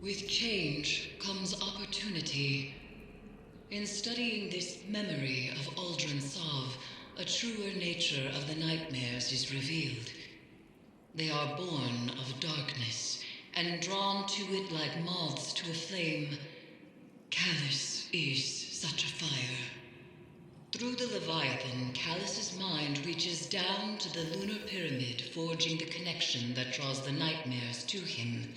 With change comes opportunity. In studying this memory of Aldrin Sov, a truer nature of the nightmares is revealed. They are born of darkness, and drawn to it like moths to a flame. Callus is such a fire. Through the Leviathan, Callus's mind reaches down to the lunar pyramid, forging the connection that draws the nightmares to him.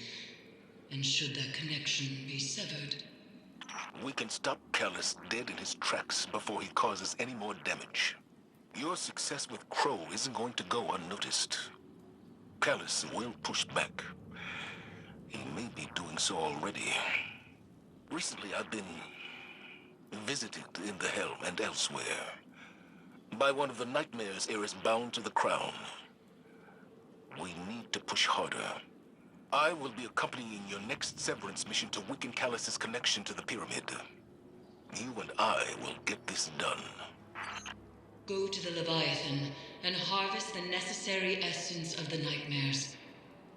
And should that connection be severed? We can stop Callus dead in his tracks before he causes any more damage. Your success with Crow isn't going to go unnoticed. Callus will push back. He may be doing so already. Recently, I've been visited in the Helm and elsewhere by one of the Nightmare's heirs bound to the crown. We need to push harder. I will be accompanying your next severance mission to weaken Callus's connection to the pyramid. You and I will get this done. Go to the Leviathan and harvest the necessary essence of the nightmares.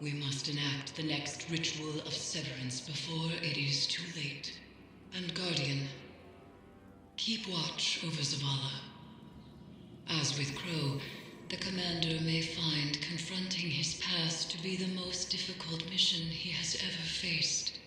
We must enact the next ritual of severance before it is too late. And Guardian, keep watch over Zavala. As with Crow, the Commander may find confronting his past to be the most difficult mission he has ever faced.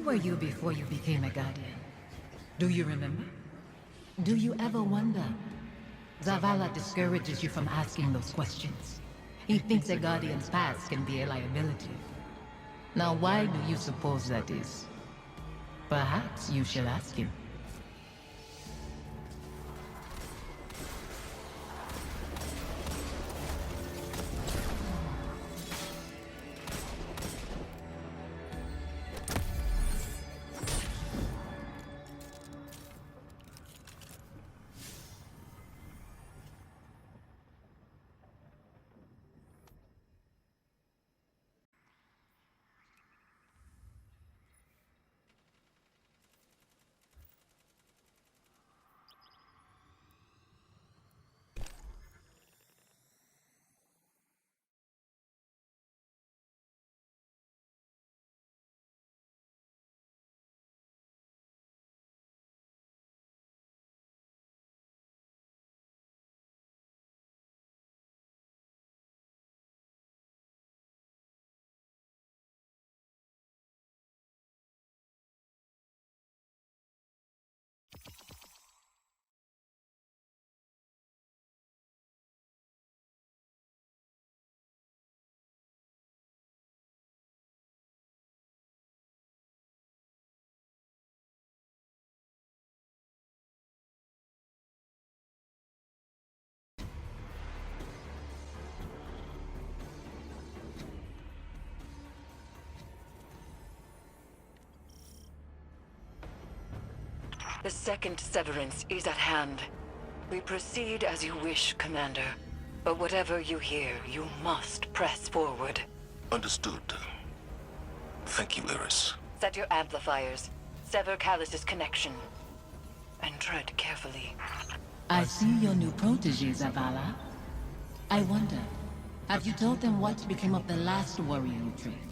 were you before you became a Guardian? Do you remember? Do you ever wonder? Zavala discourages you from asking those questions. He thinks a Guardian's past can be a liability. Now why do you suppose that is? Perhaps you shall ask him. The second severance is at hand. We proceed as you wish, Commander. But whatever you hear, you must press forward. Understood. Thank you, Iris. Set your amplifiers. Sever Callus's connection. And tread carefully. I see your new protege, Zavala. I wonder, have you told them what became of the last warrior you trained?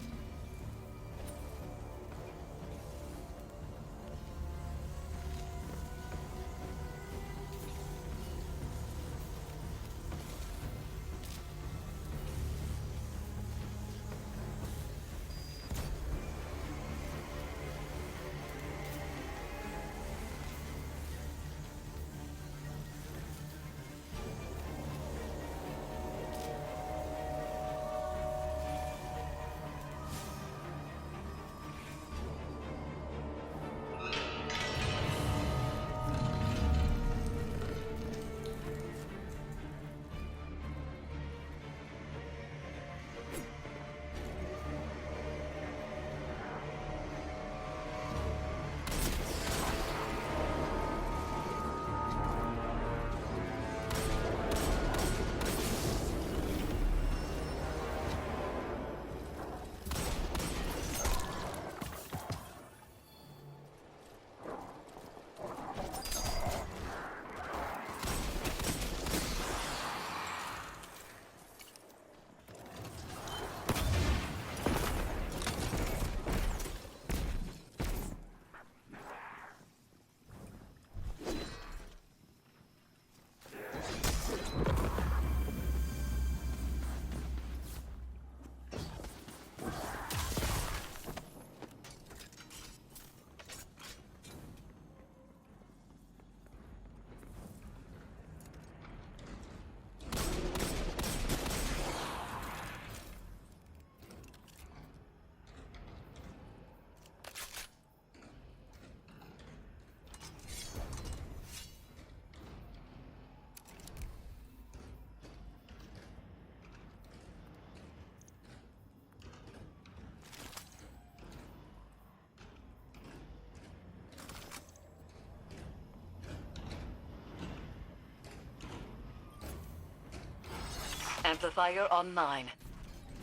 Amplifier online.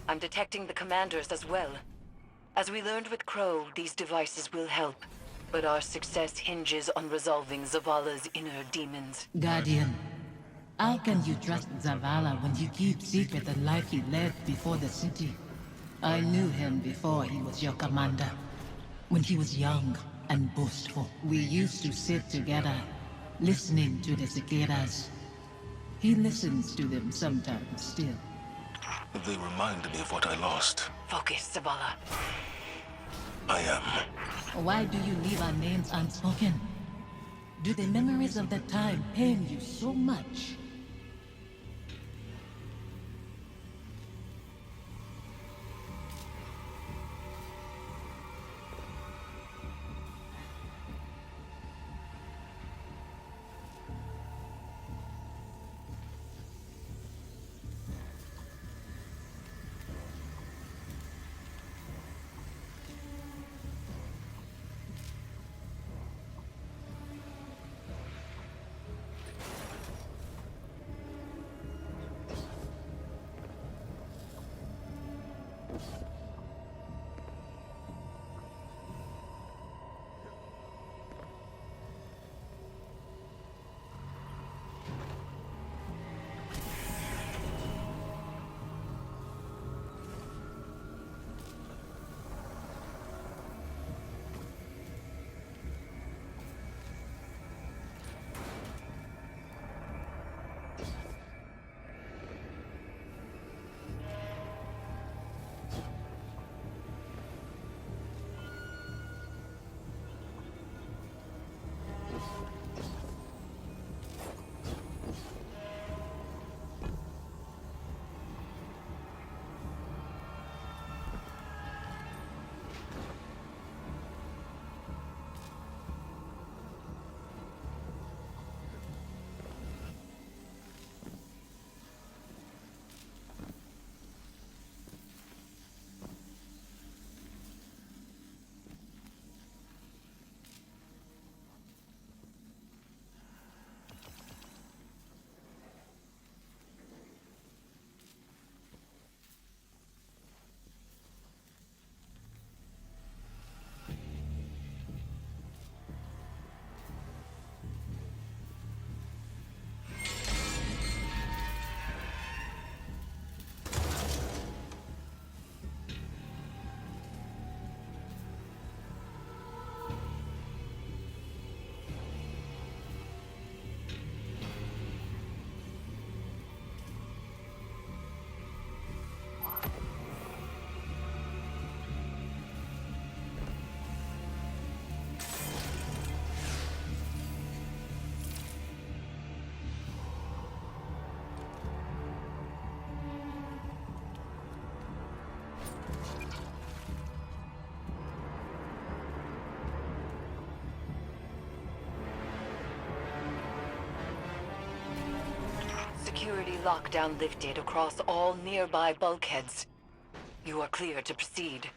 I'm detecting the commanders as well. As we learned with Crow, these devices will help. But our success hinges on resolving Zavala's inner demons. Guardian, how can you trust Zavala when you keep secret the life he led before the city? I knew him before he was your commander. When he was young and boastful, we used to sit together, listening to the cicadas. He listens to them sometimes still. They remind me of what I lost. Focus, Zavala. I am. Why do you leave our names unspoken? Do the memories of that time pain you so much? Security lockdown lifted across all nearby bulkheads. You are clear to proceed.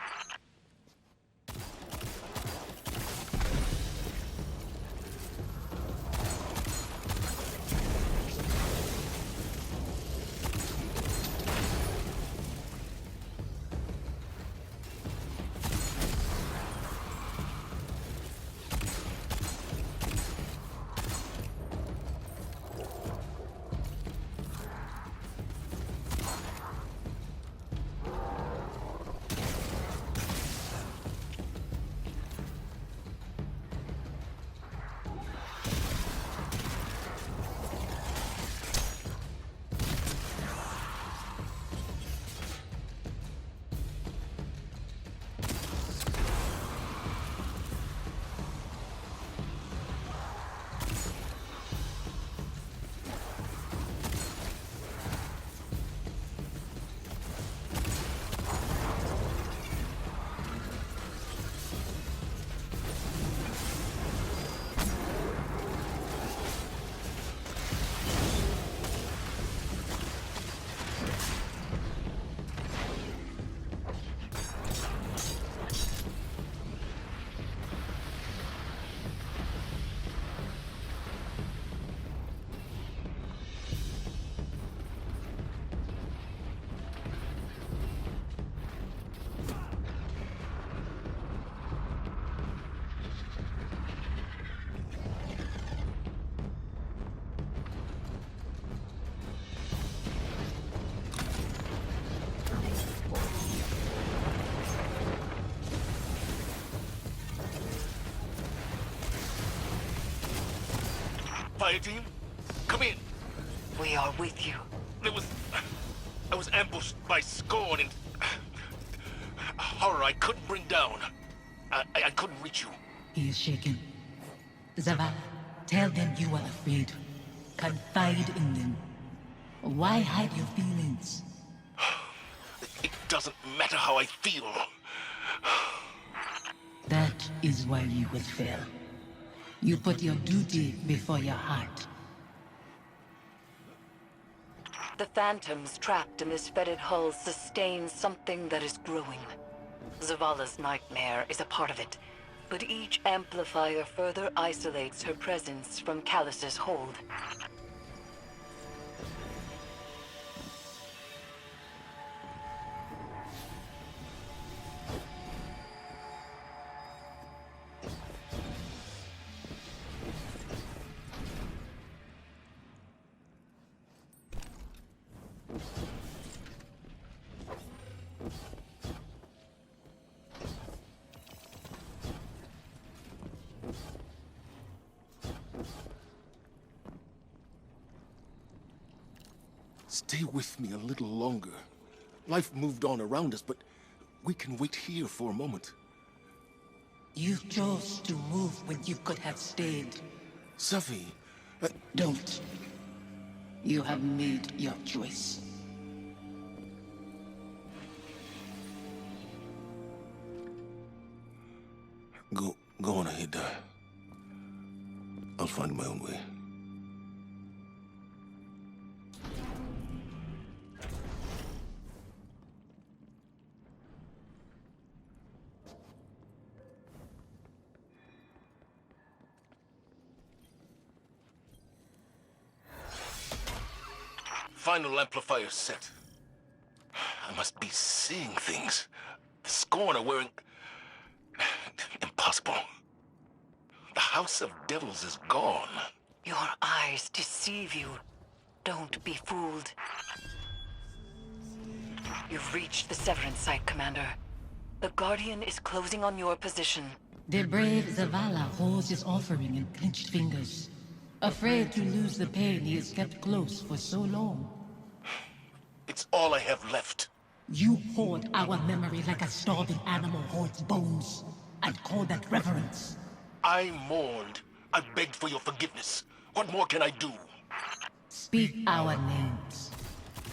Fire team, come in. We are with you. I was ambushed by Scorn and horror I couldn't bring down. I couldn't reach you. He is shaken. Zavala, tell them you are afraid. Confide in them. Why hide your feelings? It doesn't matter how I feel. That is why you will fail. You put your duty before your heart. The phantoms trapped in this fetid hull sustain something that is growing. Zavala's nightmare is a part of it, but each amplifier further isolates her presence from Callus's hold. Stay with me a little longer. Life moved on around us, but we can wait here for a moment. You chose to move when you could have stayed. Safi, Don't. You have made your choice. Go on ahead. I'll find my own way. Final amplifier set. I must be seeing things. The Scorn are wearing... Impossible. The House of Devils is gone. Your eyes deceive you. Don't be fooled. You've reached the Severance site, Commander. The Guardian is closing on your position. The brave Zavala holds his offering in clenched fingers, afraid to lose the pain he has kept close for so long. It's all I have left. You hoard our memory like a starving animal hoards bones, and call that reverence. I mourned. I begged for your forgiveness. What more can I do? Speak our names.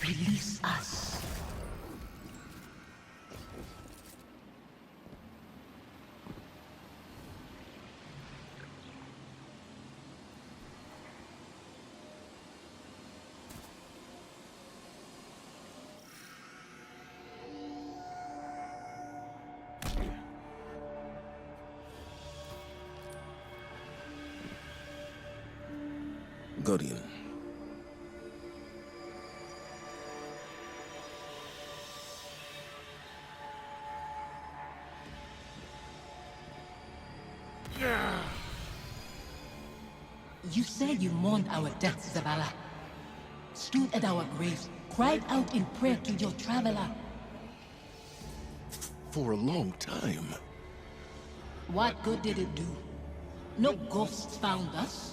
Release us. Guardian. You said you mourned our deaths, Zavala. Stood at our graves, cried out in prayer to your traveler. For a long time. What good did it do? No ghosts found us.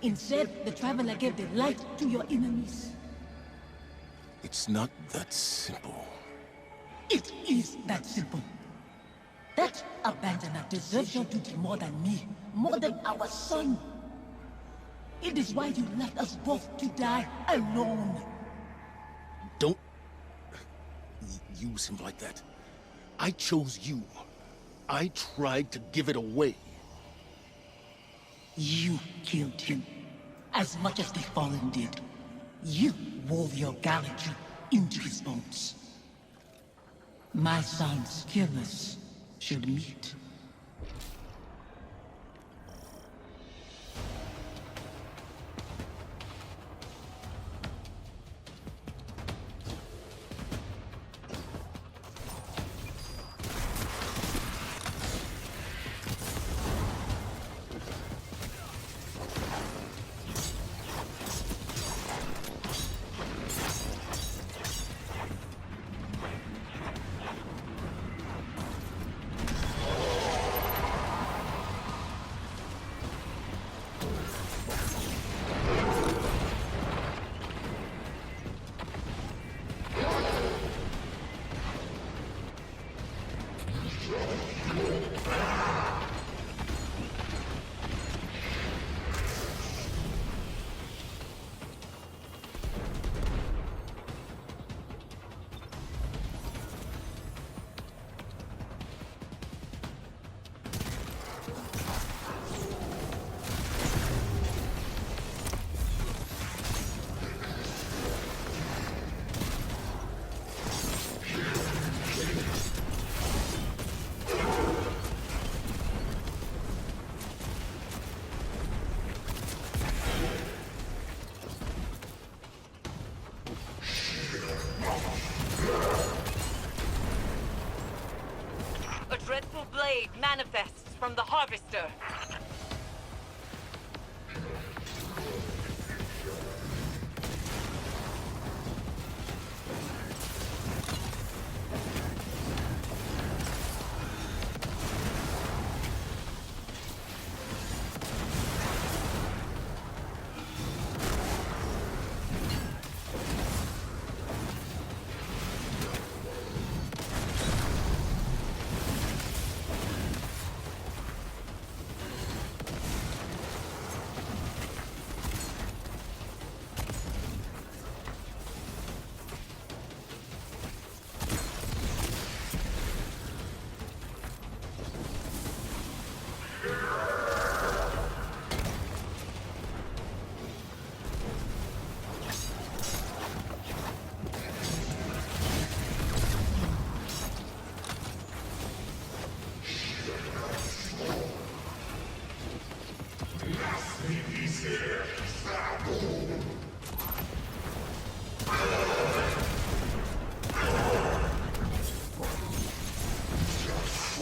Instead, the traveler gave the light to your enemies. It's not that simple. It is that simple. That abandoner deserves your duty more than me, more than our son. It is why you left us both to die alone. Don't use him like that. I chose you. I tried to give it away. You killed him, as much as the Fallen did. You wove your gallantry into his bones. My son's killers should meet. blade manifests from the Harvester.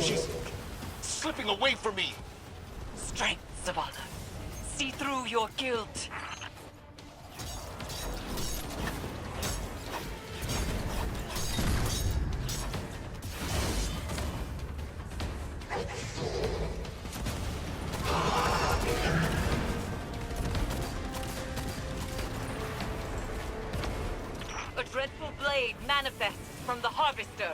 She's slipping away from me. Strength, Zavala. See through your guilt. A dreadful blade manifests from the Harvester.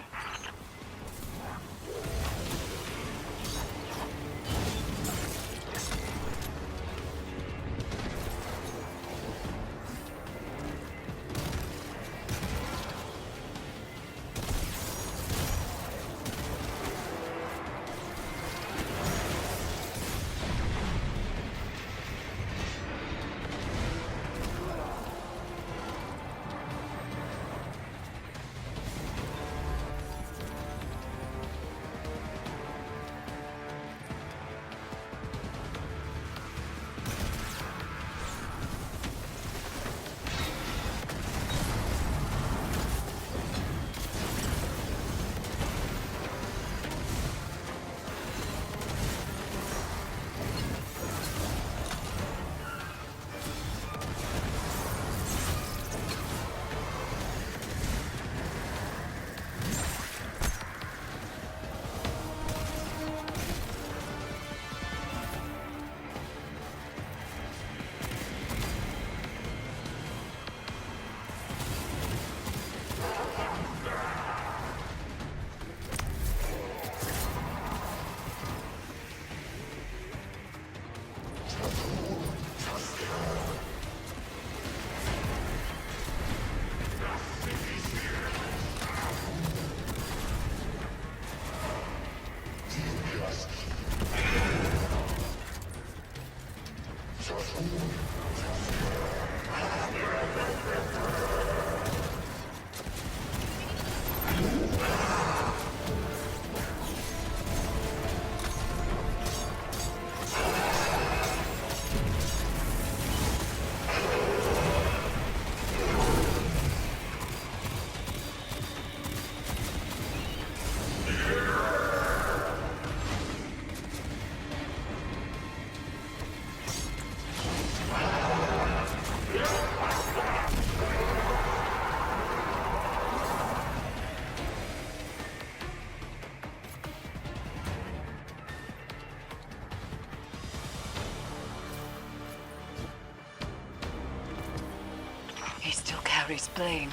He still carries blame.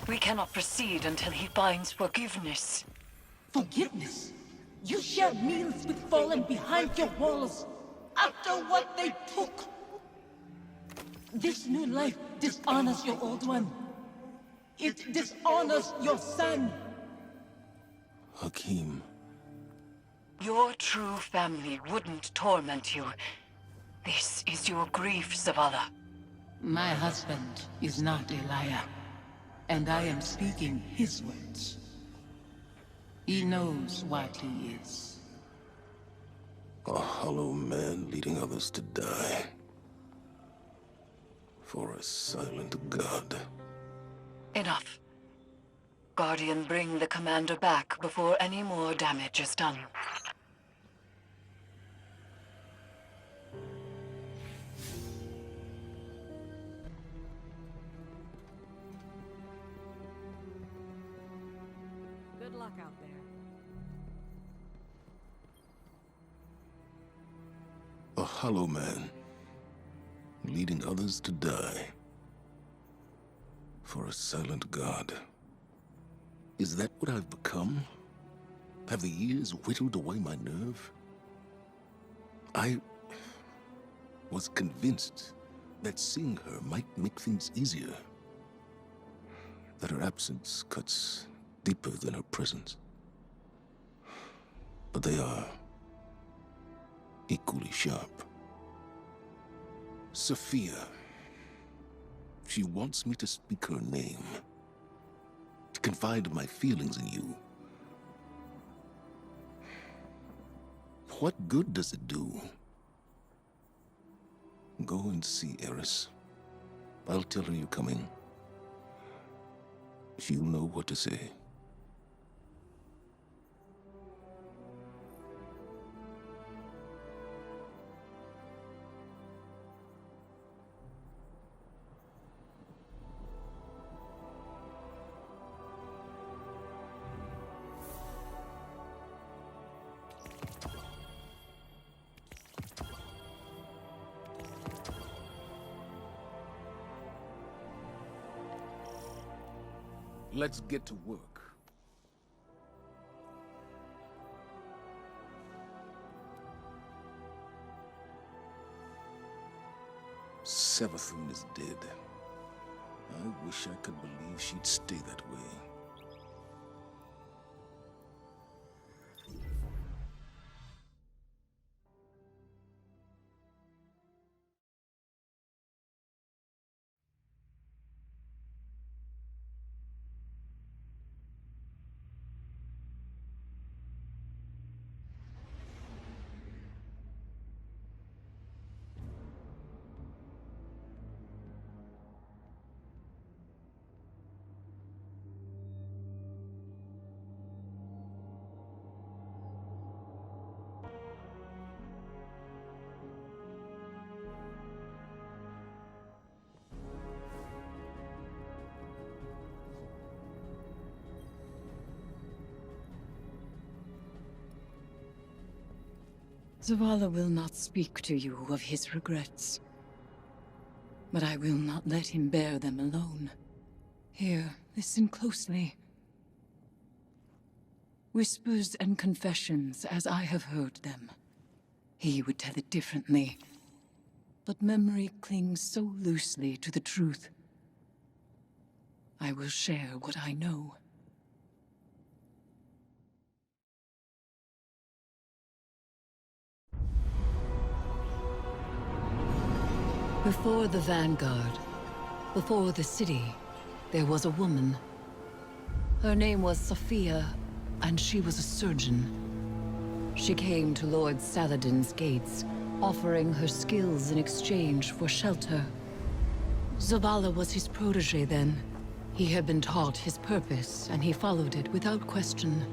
We cannot proceed until he finds forgiveness. Forgiveness? You share meals with fallen behind your walls after what they took. This new life dishonors your old one. It dishonors your son. Hakim. Your true family wouldn't torment you. This is your grief, Zavala. My husband is not a liar, and I am speaking his words. He knows what he is. A hollow man leading others to die. For a silent god. Enough. Guardian, bring the commander back before any more damage is done. Good luck out there. A hollow man, leading others to die. For a silent god. Is that what I've become? Have the years whittled away my nerve? I was convinced that seeing her might make things easier. That her absence cuts deeper than her presence. But they are equally sharp. Sophia. She wants me to speak her name. To confide my feelings in you. What good does it do? Go and see Eris. I'll tell her you're coming. She'll know what to say. Let's get to work. Savathun is dead. I wish I could believe she'd stay that way. Zavala will not speak to you of his regrets. But I will not let him bear them alone. Here, listen closely. Whispers and confessions as I have heard them. He would tell it differently. But memory clings so loosely to the truth. I will share what I know. Before the Vanguard, before the city, there was a woman. Her name was Sophia, and she was a surgeon. She came to Lord Saladin's gates, offering her skills in exchange for shelter. Zavala was his protege then. He had been taught his purpose, and he followed it without question.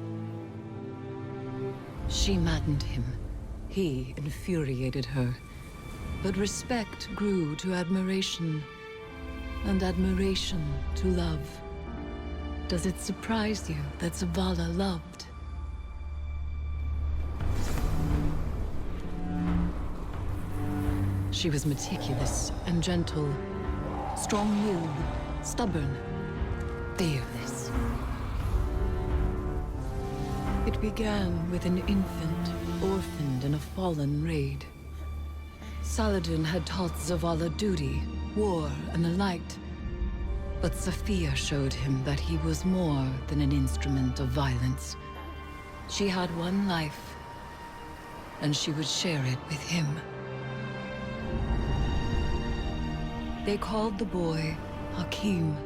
She maddened him. He infuriated her. But respect grew to admiration, and admiration to love. Does it surprise you that Zavala loved? She was meticulous and gentle, strong-willed, stubborn, fearless. It began with an infant, orphaned in a fallen raid. Saladin had taught Zavala duty, war, and the light. But Sophia showed him that he was more than an instrument of violence. She had one life, and she would share it with him. They called the boy Hakim.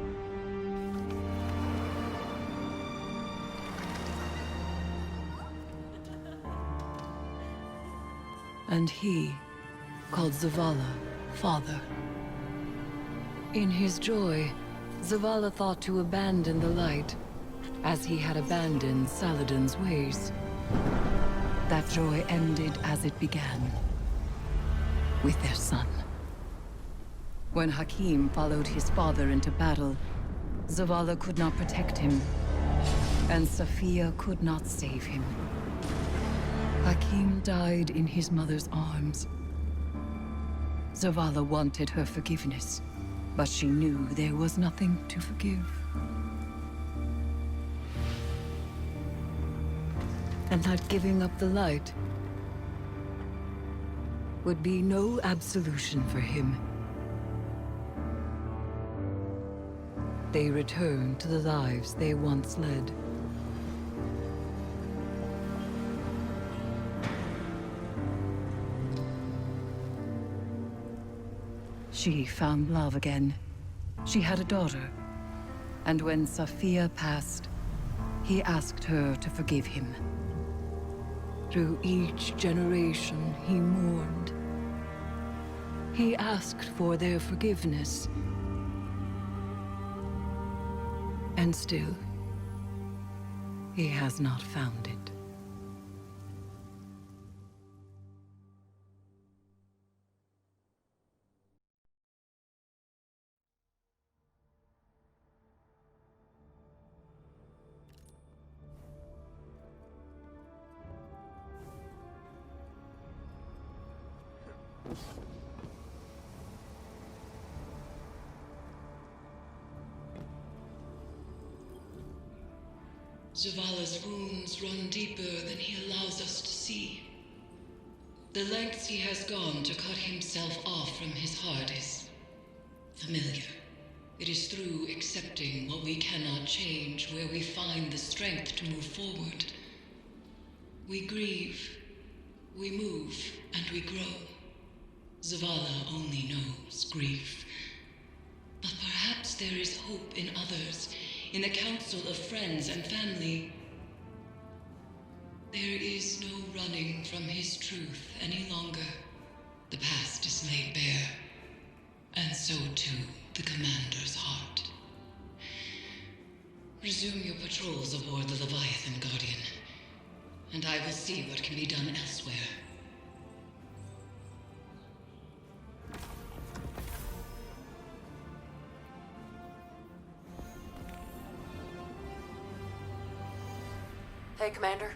And he called Zavala father. In his joy, Zavala thought to abandon the light, as he had abandoned Saladin's ways. That joy ended as it began, with their son. When Hakim followed his father into battle, Zavala could not protect him, and Safiya could not save him. Hakim died in his mother's arms. Zavala wanted her forgiveness, but she knew there was nothing to forgive. And that giving up the light would be no absolution for him. They returned to the lives they once led. She found love again. She had a daughter. And when Safiya passed, he asked her to forgive him. Through each generation, he mourned. He asked for their forgiveness. And still, he has not found it. Zavala's wounds run deeper than he allows us to see. The lengths he has gone to cut himself off from his heart is familiar. It is through accepting what we cannot change where we find the strength to move forward. We grieve, we move, and we grow. Zavala only knows grief. But perhaps there is hope in others, in the council of friends and family. There is no running from his truth any longer. The past is laid bare, and so too the commander's heart. Resume your patrols aboard the Leviathan, Guardian, and I will see what can be done elsewhere. Hey, Commander.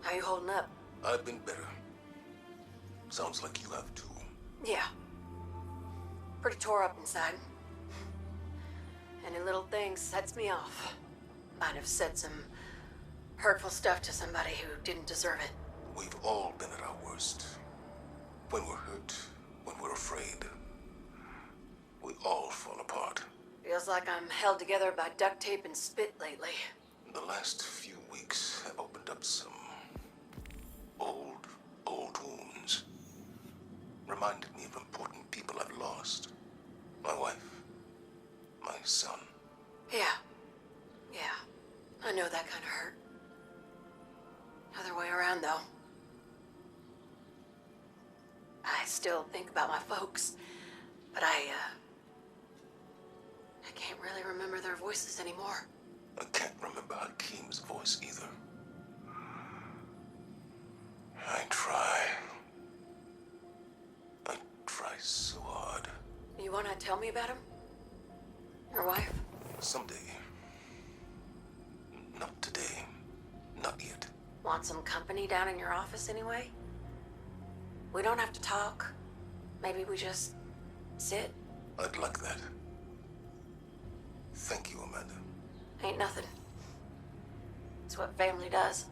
How you holding up? I've been better. Sounds like you have too. Yeah. Pretty tore up inside. Any little thing sets me off. Might have said some hurtful stuff to somebody who didn't deserve it. We've all been at our worst. When we're hurt, when we're afraid, we all fall apart. Feels like I'm held together by duct tape and spit lately. The last few weeks have opened up some old wounds. Reminded me of important people I've lost. My wife, my son. Yeah. I know that kind of hurt. Other way around, though. I still think about my folks, but I can't really remember their voices anymore. I can't remember Hakim's voice either. I try so hard. You wanna tell me about him? Your wife? Someday. Not today. Not yet. Want some company down in your office anyway? We don't have to talk. Maybe we just sit. I'd like that. Thank you, Amanda. Ain't nothing. It's what family does.